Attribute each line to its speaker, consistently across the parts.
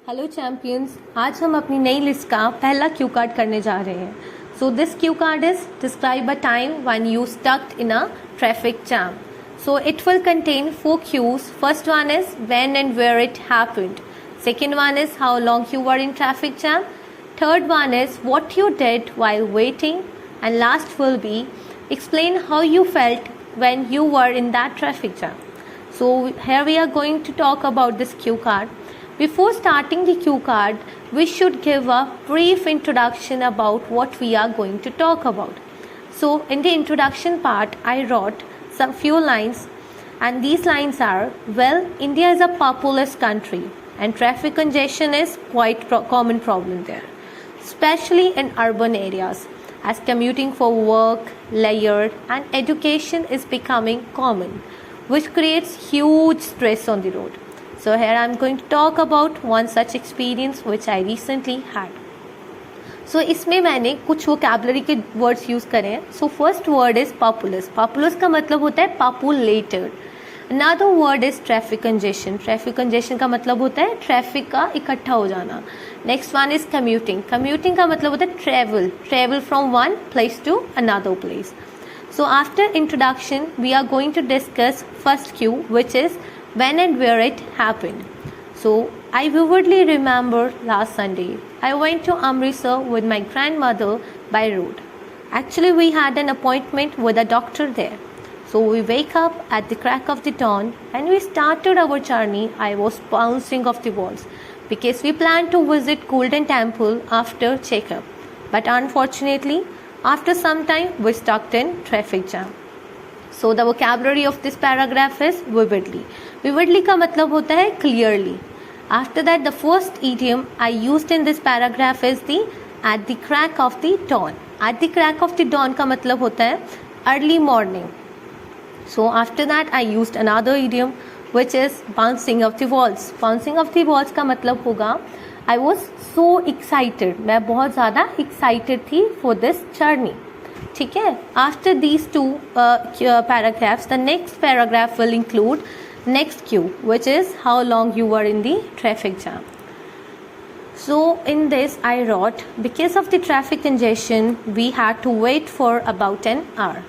Speaker 1: Hello champions, आज हम अपनी नई लिस्ट का पहला क्यू कार्ड करने जा रहे हैं. So this cue card is describe a time when you stuck in a traffic jam. So it will contain 4 cues. First one is when and where it happened. Second one is how long you were in traffic jam. Third one is what you did while waiting. And last will be explain how you felt when you were in that traffic jam. So here we are going to talk about this cue card. Before starting the cue card, we should give a brief introduction about what we are going to talk about. So in the introduction part, I wrote some few lines, and these lines are, well, India is a populous country and traffic congestion is quite common problem there, especially in urban areas, as commuting for work, leisure and education is becoming common, which creates huge stress on the road. So here I am going to talk about one such experience which I recently had. So इसमें मैंने कुछ vocabulary के words use करे हैं. So first word is populous. Populous का मतलब होता है populated. Another word is traffic congestion. Traffic congestion का मतलब होता है ट्रैफिक का इकट्ठा हो जाना. Next one is commuting. Commuting का मतलब होता है travel from one place to another place. So after introduction we are going to discuss first cue which is when and where it happened. So I vividly remember last Sunday I went to Amritsar with my grandmother by road. Actually we had an appointment with a doctor there. So we wake up at the crack of the dawn and we started our journey. I was bouncing off the walls because we planned to visit Golden Temple after checkup. But unfortunately after some time we stuck in traffic jam. So the vocabulary of this paragraph is vividly. Vividly का मतलब होता है clearly. After that the first idiom I used in this paragraph is the at the crack of the dawn. At the crack of the dawn का मतलब होता है early morning. So after that I used another idiom which is bouncing off the walls. Bouncing off the walls का मतलब होगा I was so excited. मैं बहुत ज़्यादा excited थी for this journey. ठीक है. After these two paragraphs the next paragraph will include next Q which is how long you were in the traffic jam. So in this I wrote, because of the traffic congestion we had to wait for about an hour.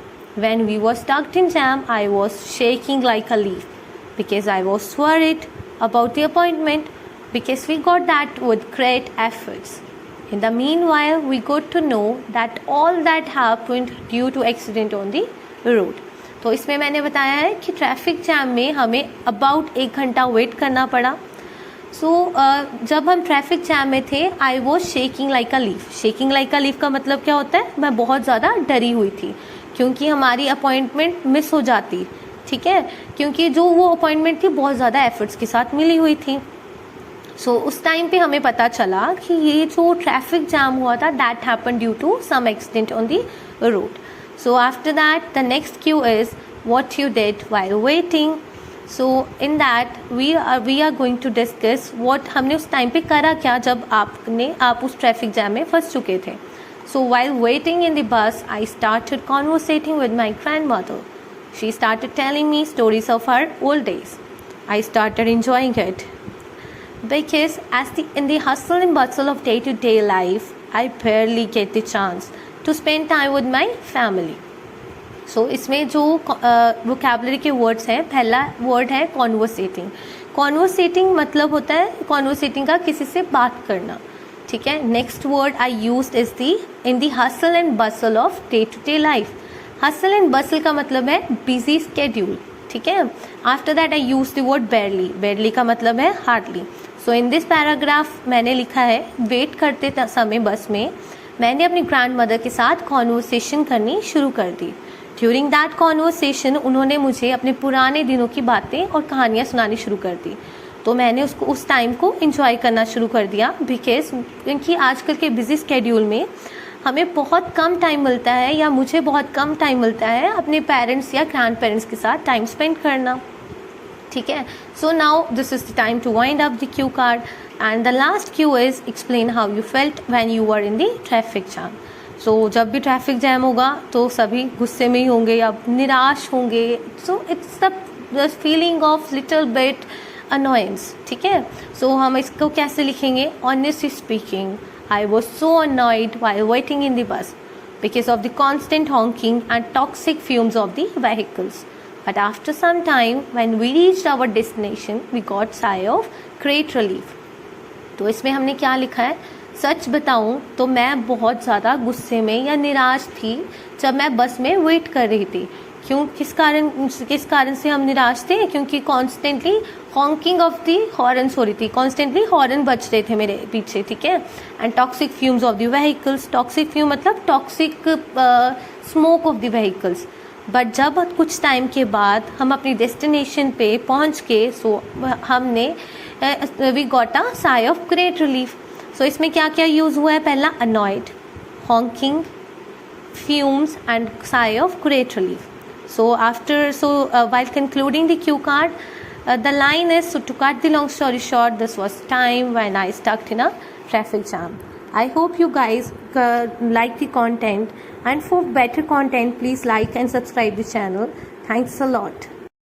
Speaker 1: When we were stuck in jam I was shaking like a leaf because I was worried about the appointment because we got that with great efforts. In the meanwhile, we got to know that all that happened due to accident on the road. तो इसमें मैंने बताया है कि traffic jam में हमें about 1 घंटा wait करना पड़ा. सो जब हम ट्रैफिक जैम में थे I was shaking like a leaf. Shaking like a leaf का मतलब क्या होता है? मैं बहुत ज़्यादा डरी हुई थी क्योंकि हमारी अपॉइंटमेंट मिस हो जाती. ठीक है, क्योंकि जो वो अपॉइंटमेंट थी बहुत ज़्यादा एफर्ट्स के साथ मिली हुई थी. सो उस टाइम पे हमें पता चला कि ये जो ट्रैफिक जैम हुआ था that happen due to some accident on the road. So after that the next cue is what you did while waiting. So in that we are going to discuss what हमने उस time पे करा क्या जब आप उस traffic jam में फंस चुके थे. So while waiting in the bus I started conversating with my grandmother. She started telling me stories of her old days. I started enjoying it because in the hustle and bustle of day-to-day life I barely get the chance to spend time with my family. So इसमें जो vocabulary के words हैं, पहला word है conversating. Conversating मतलब होता है conversating का किसी से बात करना. ठीक है. Next word I used is in the hustle and bustle of day-to-day life. Hustle and bustle का मतलब है busy schedule. ठीक है. After that I used the word barely. Barely का मतलब है hardly. So in this paragraph मैंने लिखा है वेट करते समय बस में मैंने अपनी ग्रैंड मदर के साथ कॉन्वर्सेशन करनी शुरू कर दी. ड्यूरिंग दैट कॉन्वर्सेशन उन्होंने मुझे अपने पुराने दिनों की बातें और कहानियाँ सुनानी शुरू कर दी. तो मैंने उस टाइम को एंजॉय करना शुरू कर दिया बिकॉज क्योंकि आजकल के बिजी स्केड्यूल में हमें बहुत कम टाइम मिलता है या मुझे बहुत कम टाइम मिलता है अपने पेरेंट्स या ग्रैंड पेरेंट्स के साथ टाइम स्पेंड करना. ठीक है. So now this is the time to wind up the cue card and the last cue is explain how you felt when you were in the traffic jam. So जब भी traffic jam होगा तो सभी गुस्से में ही होंगे या निराश होंगे. So it's the feeling of little bit annoyance, ठीक है. So हम इसको कैसे लिखेंगे? Honestly speaking, I was so annoyed while waiting in the bus because of the constant honking and toxic fumes of the vehicles. But after some time, when we reached our destination, we got sigh of great relief. तो इसमें हमने क्या लिखा है? सच बताऊं तो मैं बहुत ज़्यादा गुस्से में या निराश थी जब मैं बस में वेट कर रही थी. क्यों? किस कारण से हम निराश थे? क्योंकि constantly honking of the horns हो रही थी, कॉन्स्टेंटली हॉर्न बज रहे थे मेरे पीछे, ठीक है. And toxic fumes of the vehicles, toxic fume मतलब toxic smoke of the vehicles. But जब कुछ टाइम के बाद हम अपनी डेस्टिनेशन पे पहुंच के हमने we got a sigh of great relief. So इसमें क्या क्या यूज़ हुआ है? पहला annoyed, honking, fumes and sigh of great relief. While concluding the cue card, the line is, so to cut the long story short, this was time when I stuck in a traffic jam. I hope you guys like the content, and for better content please like and subscribe the channel. Thanks a lot.